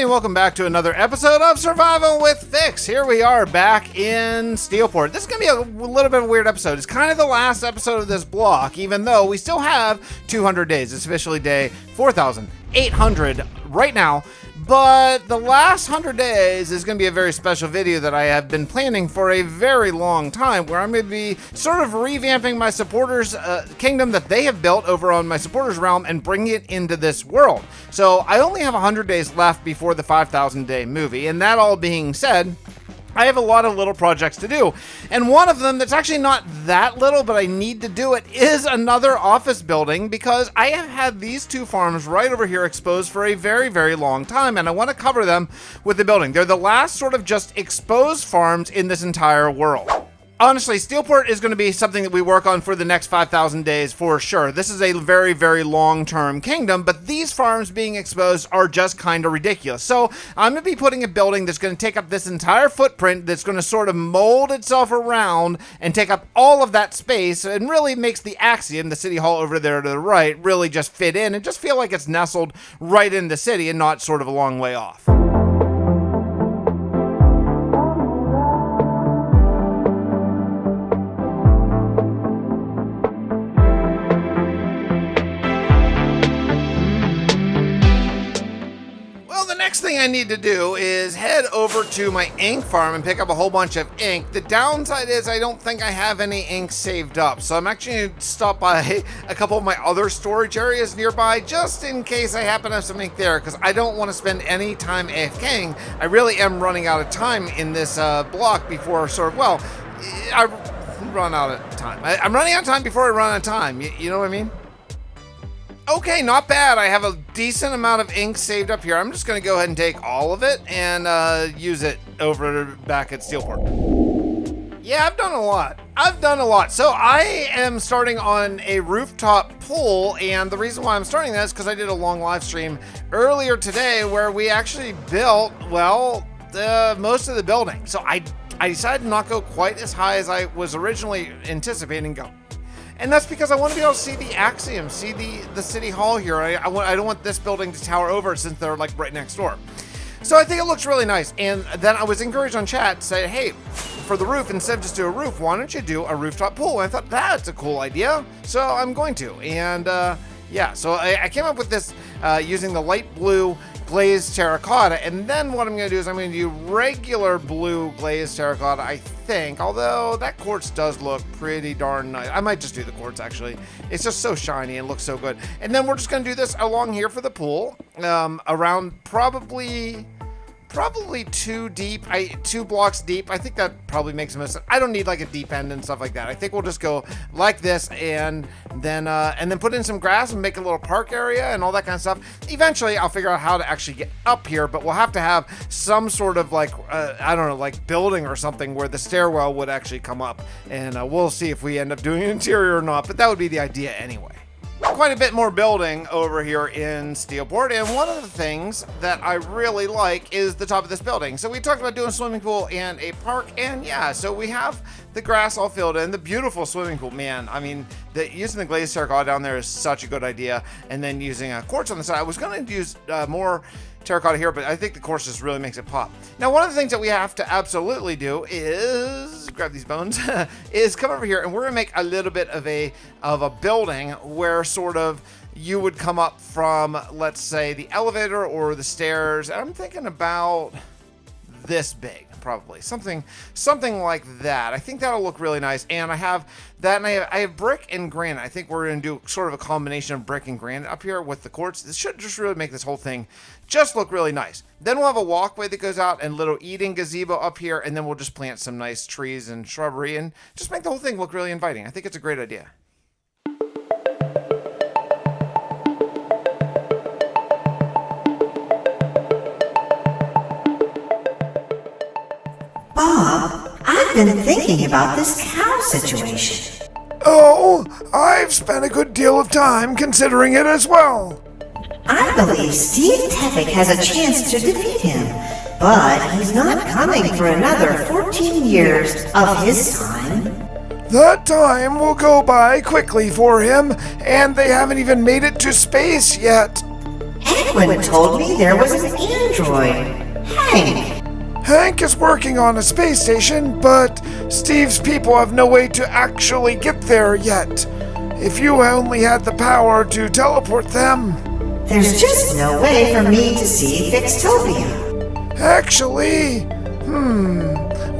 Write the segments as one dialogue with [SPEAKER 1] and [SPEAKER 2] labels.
[SPEAKER 1] and welcome back to another episode of Survival with Fix. Here we are back in Steelport. This is going to be a little bit of a weird episode. It's kind of the last episode of this block, even though we still have 200 days. It's officially day 4,800 right now. But the last 100 days is going to be a very special video that I have been planning for a very long time, where I'm going to be sort of revamping my supporters' kingdom that they have built over on my supporters' realm and bringing it into this world. So I only have 100 days left before the 5,000 day movie, and that all being said, I have a lot of little projects to do, and one of them that's actually not that little, but I need to do it, is another office building, because I have had these two farms right over here exposed for a very, very long time, and I want to cover them with the building. They're the last sort of just exposed farms in this entire world. Honestly, Steelport is going to be something that we work on for the next 5,000 days for sure. This is a very, very long-term kingdom, but these farms being exposed are just kind of ridiculous. So I'm going to be putting a building that's going to take up this entire footprint, that's going to sort of mold itself around and take up all of that space, and really makes the Axiom, the city hall over there to the right, really just fit in and just feel like it's nestled right in the city and not sort of a long way off. Next thing I need to do is head over to my ink farm and pick up a whole bunch of ink. The downside is I don't think I have any ink saved up, so I'm actually going to stop by a couple of my other storage areas nearby just in case I happen to have some ink there, because I don't want to spend any time AFKing. I really am running out of time in this block before I run out of time. I'm running out of time before I run out of time. You know what I mean? Okay, not bad. I have a decent amount of ink saved up here. I'm just going to go ahead and take all of it and use it over back at Steelport. Yeah, I've done a lot. So I am starting on a rooftop pool, and the reason why I'm starting that is because I did a long live stream earlier today where we actually built, most of the building. So I decided to not go quite as high as I was originally anticipating go. And that's because I want to be able to see the Axiom, see the city hall here. I don't want this building to tower over since they're like right next door. So I think it looks really nice. And then I was encouraged on chat to say, hey, for the roof, instead of just do a roof, why don't you do a rooftop pool? And I thought that's a cool idea. So I'm going to. And yeah, so I came up with this using the light blue glazed terracotta, and then what I'm going to do is I'm going to do regular blue glazed terracotta, I think, although that quartz does look pretty darn nice. I might just do the quartz, actually. It's just so shiny and looks so good. And then we're just going to do this along here for the pool, around probably 2 blocks deep. I think that probably makes the most sense. I don't need like a deep end and stuff like that. I think we'll just go like this and then put in some grass and make a little park area and all that kind of stuff. Eventually I'll figure out how to actually get up here, but we'll have to have some sort of like, I don't know, like building or something where the stairwell would actually come up, and we'll see if we end up doing an interior or not, but that would be the idea anyway. Quite a bit more building over here in Steelport, and one of the things that I really like is the top of this building. So we talked about doing a swimming pool and a park, and yeah, so we have the grass all filled in, the beautiful swimming pool. Man, I mean, using the glazed terracotta down there is such a good idea, and then using a quartz on the side. I was going to use more terracotta here, but I think the quartz just really makes it pop. Now, one of the things that we have to absolutely do is grab these bones, is come over here, and we're gonna make a little bit of a building where sort of you would come up from, let's say, the elevator or the stairs. And I'm thinking about this big, probably something like that. I think that'll look really nice. And I have that, and I have brick and granite. I think we're gonna do sort of a combination of brick and granite up here with the quartz. This should just really make this whole thing just look really nice. Then we'll have a walkway that goes out and little eating gazebo up here, and then we'll just plant some nice trees and shrubbery and just make the whole thing look really inviting. I think it's a great idea.
[SPEAKER 2] Bob, I've been thinking about this cow situation.
[SPEAKER 3] Oh, I've spent a good deal of time considering it as well.
[SPEAKER 2] I believe Steve Teppick has a chance to defeat him, but he's not coming for another 14 years of his time.
[SPEAKER 3] That time will go by quickly for him, and they haven't even made it to space yet.
[SPEAKER 2] And Penguin told me there was an android, Hank.
[SPEAKER 3] Hank is working on a space station, but Steve's people have no way to actually get there yet. If you only had the power to teleport them...
[SPEAKER 2] There's just no way for me to see Fixtopia.
[SPEAKER 3] Actually,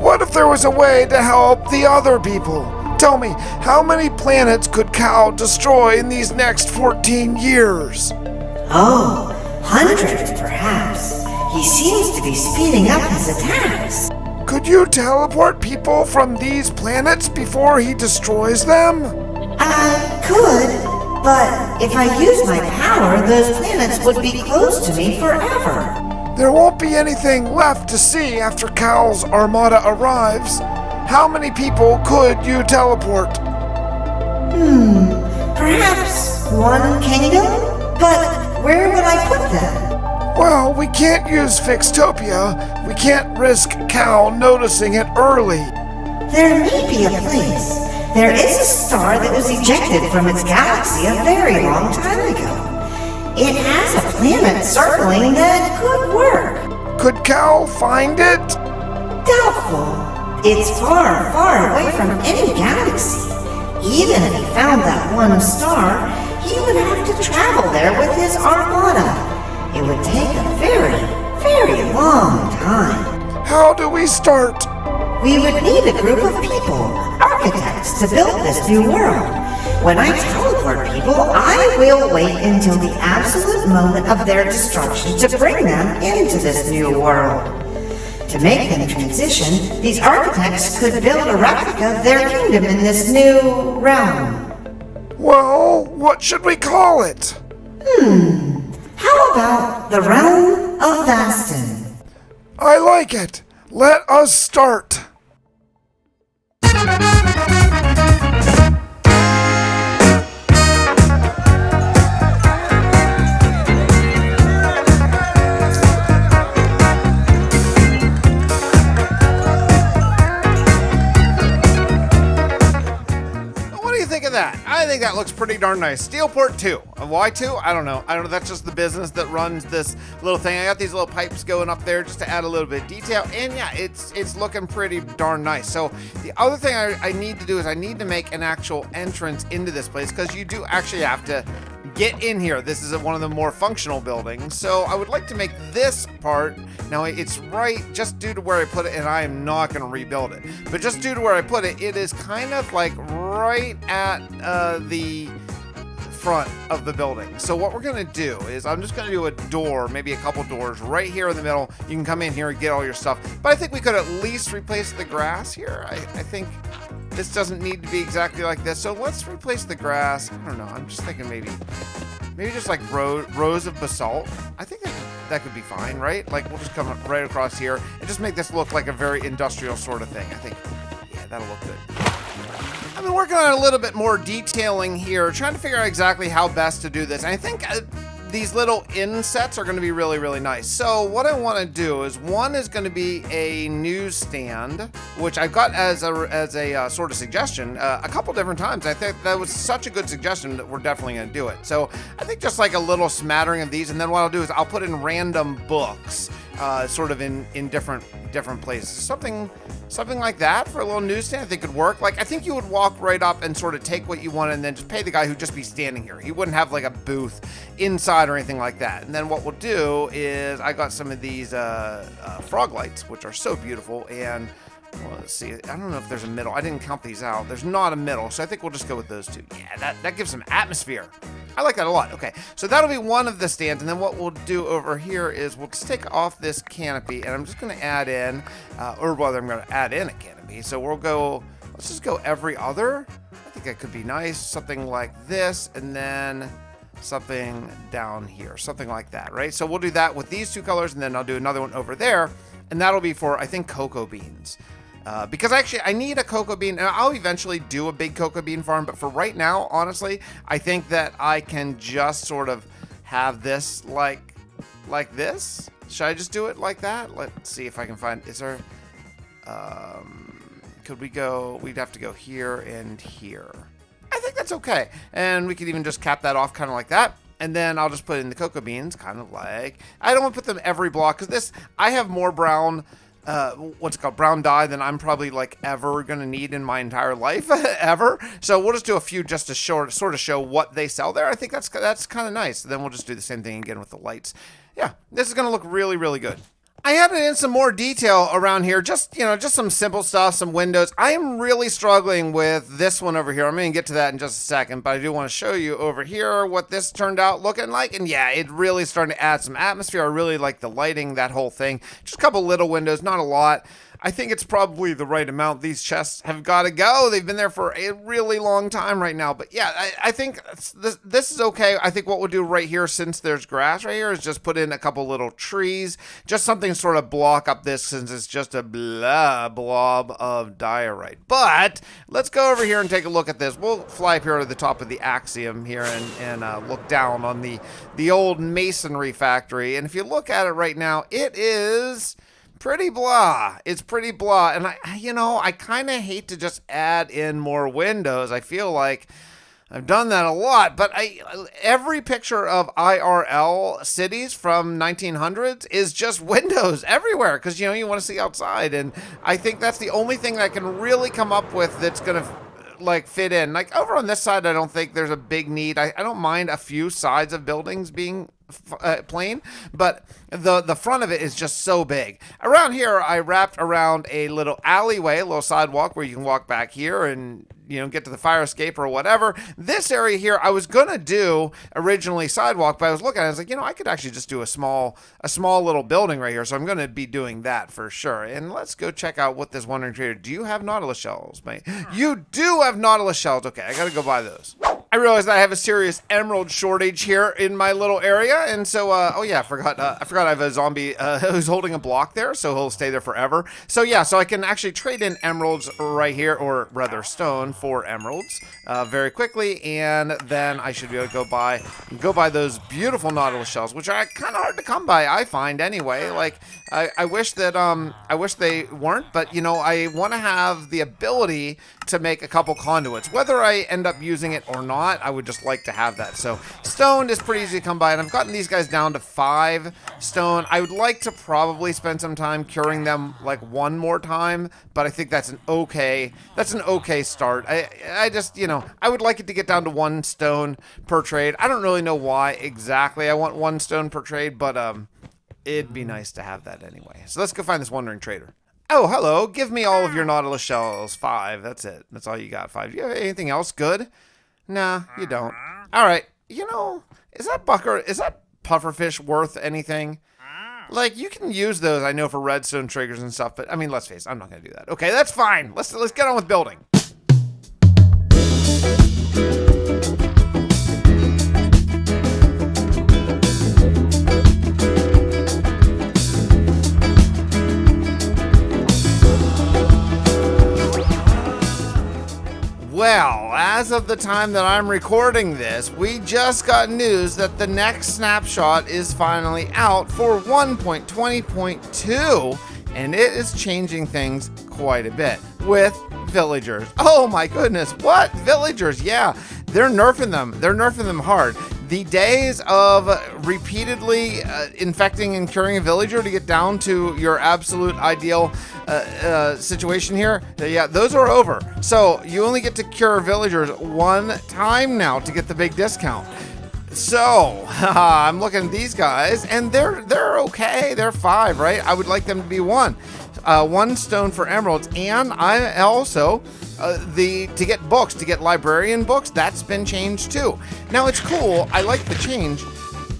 [SPEAKER 3] what if there was a way to help the other people? Tell me, how many planets could Cal destroy in these next 14 years?
[SPEAKER 2] Oh, hundreds perhaps. He seems to be speeding up his attacks.
[SPEAKER 3] Could you teleport people from these planets before he destroys them?
[SPEAKER 2] I could, but if I use my power, those planets would be closed to me forever.
[SPEAKER 3] There won't be anything left to see after Cal's armada arrives. How many people could you teleport?
[SPEAKER 2] Perhaps one kingdom? But where would I put them?
[SPEAKER 3] Well, we can't use Fixtopia. We can't risk Cal noticing it early.
[SPEAKER 2] There may be a place. There is a star that was ejected from its galaxy a very long time ago. It has a planet circling that could work.
[SPEAKER 3] Could Cal find it?
[SPEAKER 2] Doubtful. It's far, far away from any galaxy. Even if he found that one star, he would have to travel there with his armada. It would take a very, very long time.
[SPEAKER 3] How do we start?
[SPEAKER 2] We would need a group of people, architects, to build this new world. When I teleport people, I will wait until the absolute moment of their destruction to bring them into this new world. To make them transition, these architects could build a replica of their kingdom in this new realm.
[SPEAKER 3] Well, what should we call it?
[SPEAKER 2] How about the realm of Vastin?
[SPEAKER 3] I like it. Let us start.
[SPEAKER 1] I think that looks pretty darn nice. Steelport 2. Why 2? I don't know. That's just the business that runs this little thing. I got these little pipes going up there just to add a little bit of detail. And yeah, it's looking pretty darn nice. So the other thing I need to do is I need to make an actual entrance into this place, because you do actually have to get in here. This is one of the more functional buildings. So I would like to make this part. Now it's right just due to where I put it, and I am not going to rebuild it. But just due to where I put it, it is kind of like right at the front of the building. So what we're going to do is I'm just going to do a door, maybe a couple doors right here in the middle. You can come in here and get all your stuff. But I think we could at least replace the grass here. I think this doesn't need to be exactly like this. So let's replace the grass. I don't know. I'm just thinking maybe just like rows of basalt. I think that could be fine, right? Like we'll just come right across here and just make this look like a very industrial sort of thing. I think, yeah, that'll look good. I've been working on a little bit more detailing here, trying to figure out exactly how best to do this. And I think these little insets are going to be really, really nice. So what I want to do is one is going to be a newsstand, which I've got as a sort of suggestion a couple different times. I think that was such a good suggestion that we're definitely going to do it. So I think just like a little smattering of these, and then what I'll do is I'll put in random books, sort of in different places. Something like that for a little newsstand I think could work. Like I think you would walk right up and sort of take what you want and then just pay the guy who'd just be standing here. He wouldn't have like a booth inside or anything like that. And then what we'll do is I got some of these frog lights, which are so beautiful, and well, let's see. I don't know if there's a middle. I didn't count these out. There's not a middle, so I think we'll just go with those two. Yeah, that gives some atmosphere. I like that a lot. Okay, so that'll be one of the stands, and then what we'll do over here is we'll just take off this canopy, and I'm just going to add in, or rather I'm going to add in a canopy. So we'll go, let's just go every other. I think that could be nice. Something like this, and then something down here, something like that, right? So we'll do that with these two colors, and then I'll do another one over there, and that'll be for, I think, cocoa beans. Because actually I need a cocoa bean, and I'll eventually do a big cocoa bean farm, but for right now, honestly, I think that I can just sort of have this like this. Should I just do it like that? Let's see if I can find, is there, could we go, we'd have to go here and here. I think that's okay. And we could even just cap that off kind of like that. And then I'll just put in the cocoa beans, kind of like, I don't want to put them every block, because I have more brown, brown dye than I'm probably like ever going to need in my entire life, ever. So we'll just do a few just to sort of show what they sell there. I think that's kind of nice. Then we'll just do the same thing again with the lights. Yeah, this is going to look really, really good. I added in some more detail around here, just some simple stuff, some windows. I am really struggling with this one over here. I'm going to get to that in just a second, but I do want to show you over here what this turned out looking like. And yeah, it really is starting to add some atmosphere. I really like the lighting, that whole thing. Just a couple little windows, not a lot. I think it's probably the right amount. These chests have got to go. They've been there for a really long time right now. But yeah, I think this is okay. I think what we'll do right here, since there's grass right here, is just put in a couple little trees. Just something to sort of block up this, since it's just a blob of diorite. But let's go over here and take a look at this. We'll fly up here to the top of the axiom here and look down on the old masonry factory. And if you look at it right now, it is pretty blah. It's pretty blah. And I kind of hate to just add in more windows. I feel like I've done that a lot, but every picture of IRL cities from 1900s is just windows everywhere, because you want to see outside. And I think that's the only thing that I can really come up with that's going to like fit in. Like over on this side, I don't think there's a big need. I don't mind a few sides of buildings being plain, but the front of it is just so big. Around here, I wrapped around a little alleyway, a little sidewalk where you can walk back here and get to the fire escape or whatever. This area here, I was gonna do originally sidewalk, but I was looking at it, I was like, I could actually just do a small little building right here. So I'm gonna be doing that for sure. And let's go check out what this Wandering Trader. Do you have Nautilus shells, mate? You do have Nautilus shells. Okay, I gotta go buy those. I realized that I have a serious emerald shortage here in my little area, and so oh yeah, I forgot I have a zombie who's holding a block there, so he'll stay there forever. So yeah, so I can actually trade in emeralds right here, or rather stone for emeralds, very quickly, and then I should be able to go buy those beautiful Nautilus shells, which are kind of hard to come by, I find anyway. Like I wish they weren't, but I want to have the ability to make a couple conduits. Whether I end up using it or not, I would just like to have that. So stone is pretty easy to come by, and I've gotten these guys down to 5 stone. I would like to probably spend some time curing them like one more time, but I think that's an okay start. I just, I would like it to get down to 1 stone per trade. I don't really know why exactly I want 1 stone per trade, but it'd be nice to have that anyway. So let's go find this Wandering Trader. Oh, hello. Give me all of your Nautilus shells. 5. That's it. That's all you got. 5. Do you have anything else good? Nah, you don't. All right. Is that pufferfish worth anything? Like, you can use those, I know, for redstone triggers and stuff, but I mean, let's face it, I'm not going to do that. Okay, that's fine. Let's get on with building. Well, as of the time that I'm recording this, we just got news that the next snapshot is finally out for 1.20.2, and it is changing things quite a bit with villagers. Oh my goodness, what? Villagers, yeah, they're nerfing them. They're nerfing them hard. The days of repeatedly infecting and curing a villager to get down to your absolute ideal situation here, yeah, those are over. So you only get to cure villagers 1 time now to get the big discount. So I'm looking at these guys, and they're okay. They're 5, right? I would like them to be 1. 1 stone for emeralds, and I also to get books, to get librarian books, that's been changed too. Now it's cool. I like the change,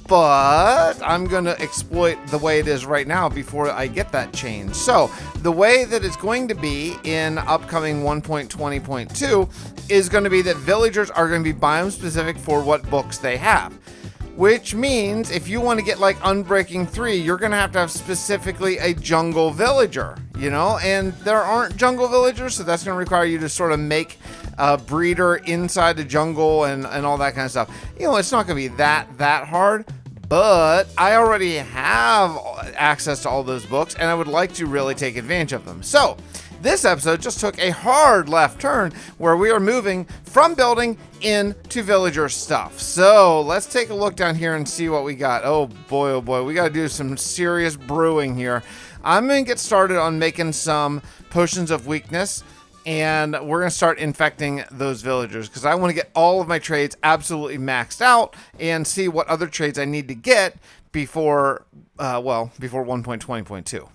[SPEAKER 1] but I'm gonna exploit the way it is right now before I get that change. So the way that it's going to be in upcoming 1.20.2 is going to be that villagers are going to be biome specific for what books they have. Which means if you want to get like Unbreaking 3, you're going to have specifically a jungle villager, and there aren't jungle villagers, so that's going to require you to sort of make a breeder inside the jungle and all that kind of stuff. It's not going to be that hard, but I already have access to all those books, and I would like to really take advantage of them. So this episode just took a hard left turn where we are moving from building into villager stuff. So let's take a look down here and see what we got. Oh boy, we got to do some serious brewing here. I'm going to get started on making some potions of weakness, and we're going to start infecting those villagers because I want to get all of my trades absolutely maxed out and see what other trades I need to get before 1.20.2.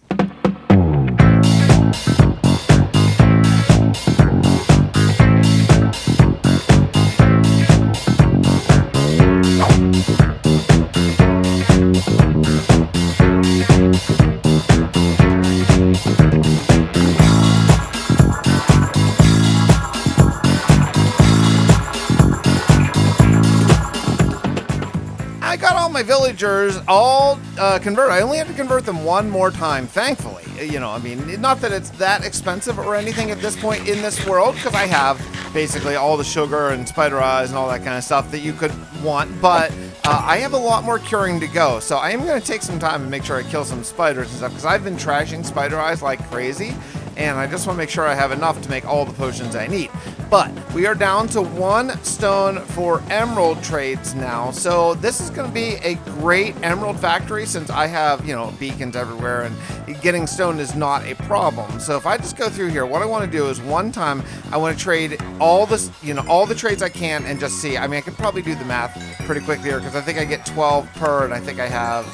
[SPEAKER 1] I got all my villagers all converted. I only had to convert them one more time, thankfully. You know, I mean, not that it's that expensive or anything at this point in this world, because I have basically all the sugar and spider eyes and all that kind of stuff that you could want, but I have a lot more curing to go. So I am going to take some time and make sure I kill some spiders and stuff, because I've been trashing spider eyes like crazy, and I just want to make sure I have enough to make all the potions I need. But we are down to 1 stone for emerald trades now, so this is going to be a great emerald factory since I have, you know, beacons everywhere and getting stone is not a problem. So if I just go through here, what I want to do is one time I want to trade all this, you know, all the trades I can and just see. I mean, I could probably do the math pretty quickly here because I think I get 12 per, and I think I have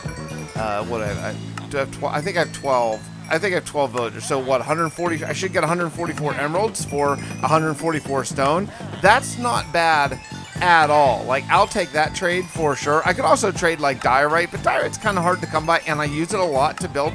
[SPEAKER 1] I think I have 12. I think I have 12 villagers. So what, 140? I should get 144 emeralds for 144 stone. That's not bad at all. Like, I'll take that trade for sure. I could also trade like diorite, but diorite's kind of hard to come by, and I use it a lot to build.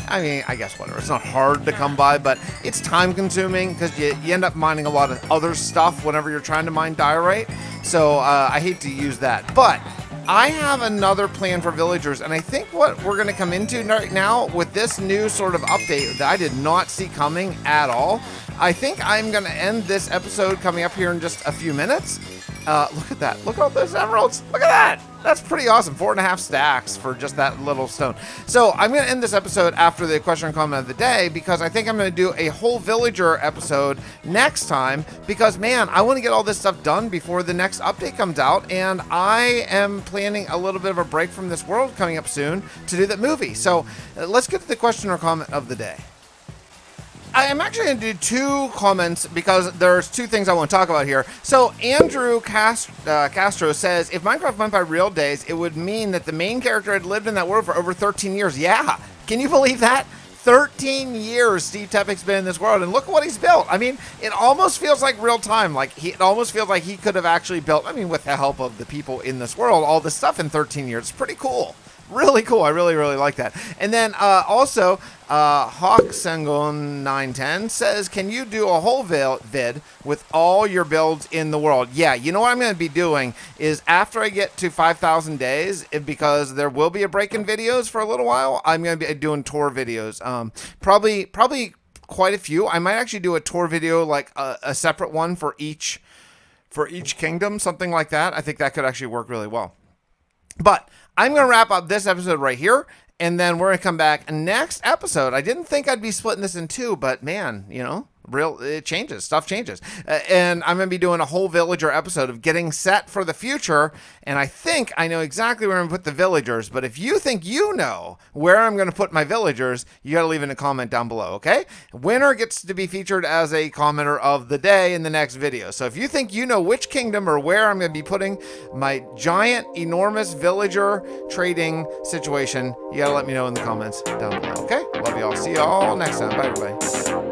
[SPEAKER 1] I mean, I guess whatever. It's not hard to come by, but it's time consuming because you end up mining a lot of other stuff whenever you're trying to mine diorite. So I hate to use that, but I have another plan for villagers, and I think what we're going to come into right now with this new sort of update that I did not see coming at all, I think I'm going to end this episode coming up here in just a few minutes. Look at that. Look at all those emeralds. Look at that. That's pretty awesome. 4.5 stacks for just that little stone. So I'm going to end this episode after the question and comment of the day because I think I'm going to do a whole villager episode next time because, man, I want to get all this stuff done before the next update comes out, and I am planning a little bit of a break from this world coming up soon to do that movie. So let's get to the question or comment of the day. I am actually going to do 2 comments because there's 2 things I want to talk about here. So Andrew Castro says, if Minecraft went by real days, it would mean that the main character had lived in that world for over 13 years. Yeah, can you believe that? 13 years Steve Tepek's been in this world, and look at what he's built. I mean, it almost feels like real time. Like, it almost feels like he could have actually built, I mean, with the help of the people in this world, all this stuff in 13 years. It's pretty cool. Really cool. I really, really like that. And then also, Hawk Sengon 910 says, can you do a whole vid with all your builds in the world? Yeah, you know what I'm going to be doing is after I get to 5,000 days, because there will be a break in videos for a little while, I'm going to be doing tour videos. Probably quite a few. I might actually do a tour video, like a separate one for each kingdom, something like that. I think that could actually work really well. But I'm going to wrap up this episode right here, and then we're going to come back next episode. I didn't think I'd be splitting this in 2, but man, you know, it changes. Stuff changes. And I'm going to be doing a whole villager episode of getting set for the future, and I think I know exactly where I'm going to put the villagers, but if you think you know where I'm going to put my villagers, you got to leave in a comment down below, okay? Winner gets to be featured as a commenter of the day in the next video. So if you think you know which kingdom or where I'm going to be putting my giant, enormous villager trading situation, you got to let me know in the comments down below, okay? Love y'all. See y'all next time. Bye, everybody.